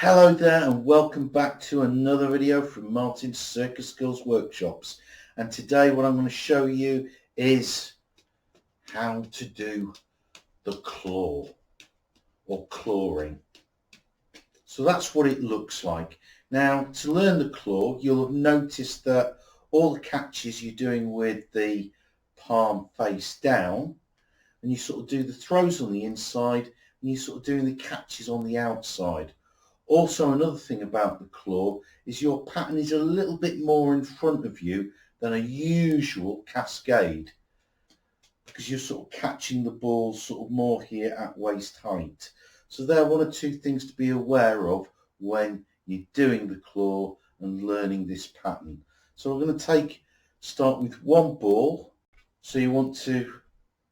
Hello there and welcome back to another video from Martin's Circus Skills Workshops, and today what I'm going to show you is how to do the claw or clawing. So that's what it looks like. Now, to learn the claw, you'll have noticed that all the catches you're doing with the palm face down, and you sort of do the throws on the inside and you're sort of doing the catches on the outside. Also, another thing about the claw is your pattern is a little bit more in front of you than a usual cascade, because you're sort of catching the balls sort of more here at waist height. So there are one or two things to be aware of when you're doing the claw and learning this pattern. So we're going to start with one ball. So you want to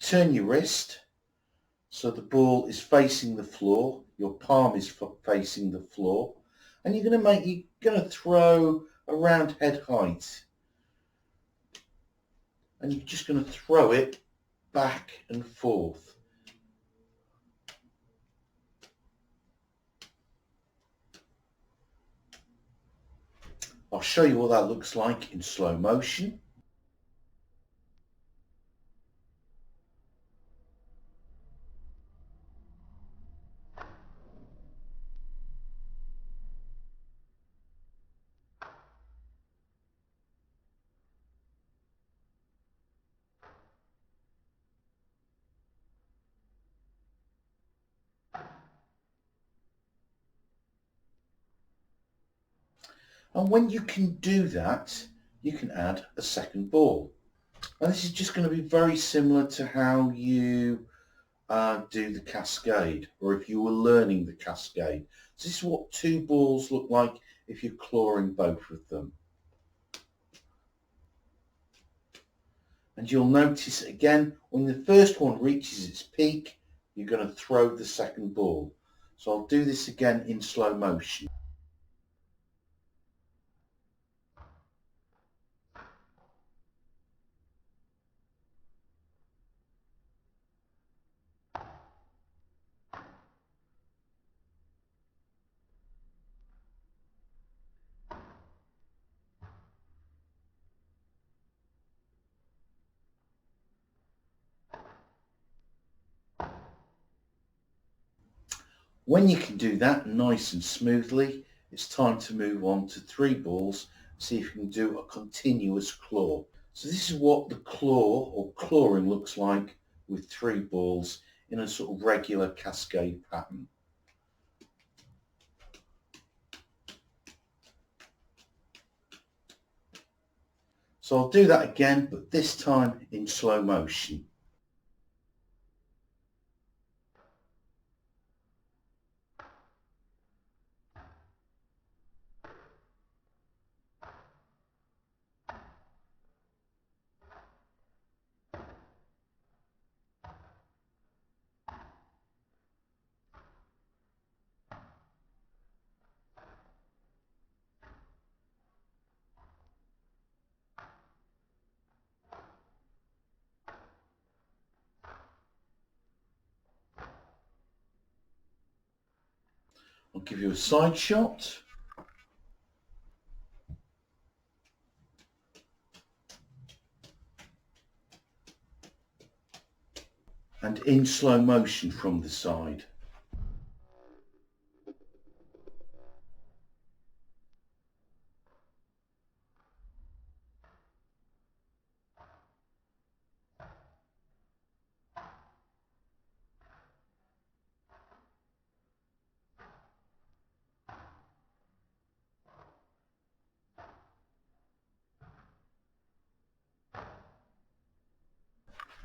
turn your wrist so the ball is facing the floor, your palm is facing the floor, and you're going to throw around head height, and you're just going to throw it back and forth. I'll show you what that looks like in slow motion. And when you can do that, you can add a second ball. And this is just going to be very similar to how you do the cascade, or if you were learning the cascade. So this is what two balls look like if you're clawing both of them. And you'll notice again, when the first one reaches its peak, you're going to throw the second ball. So I'll do this again in slow motion. When you can do that nice and smoothly, it's time to move on to three balls, see if you can do a continuous claw. So this is what the claw or clawing looks like with three balls in a sort of regular cascade pattern. So I'll do that again, but this time in slow motion. I'll give you a side shot. And in slow motion from the side.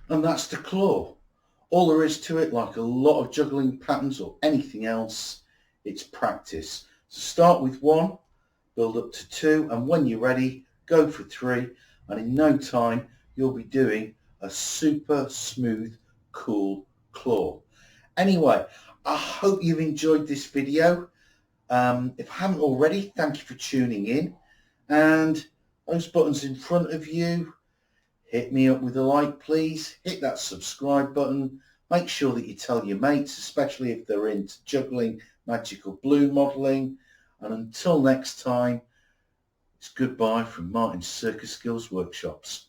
And that's the claw. All there is to it, like a lot of juggling patterns or anything else, it's practice. So start with one, build up to two, and when you're ready, go for three, and in no time you'll be doing a super smooth, cool claw. Anyway, I hope you've enjoyed this video. If I haven't already, thank you for tuning in, and those buttons in front of you, hit me up with a like please, hit that subscribe button, Make sure that you tell your mates, especially if they're into juggling, magical balloon modelling. And until next time, it's goodbye from Martin's Circus Skills Workshops.